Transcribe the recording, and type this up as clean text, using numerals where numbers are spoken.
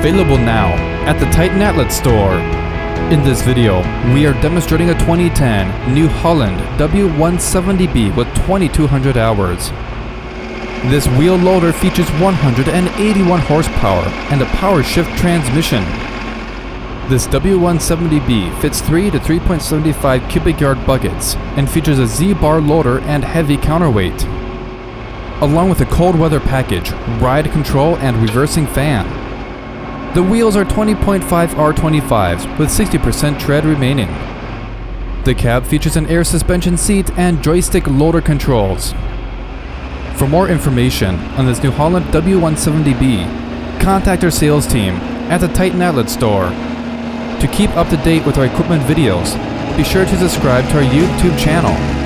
Available now at the Untitled store. In this video, we are demonstrating a 2010 New Holland W170B with 2200 hours. This wheel loader features 181 horsepower and a Powershift transmission. This W170B fits 3 to 3.75 cubic yard buckets and features a Z-bar loader and heavy counterweight, along with a cold weather package, ride control and reversing fan. The wheels are 20.5 R25s with 60% tread remaining. The cab features an air suspension seat and joystick loader controls. For more information on this New Holland W170B, contact our sales team at the Untitled store. To keep up to date with our equipment videos, be sure to subscribe to our YouTube channel.